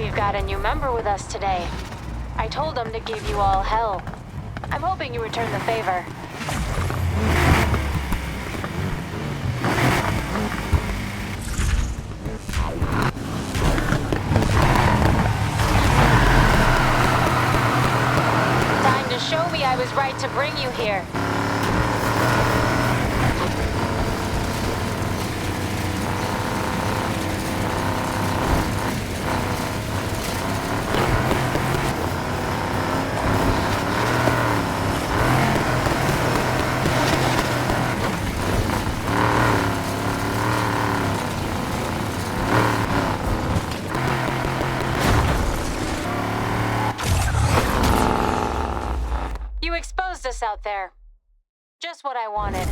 we've got a new member with us today. I told him to give you all hell. I'm hoping you return the favor. Time to show me I was right to bring you here. You exposed us out there. Just what I wanted.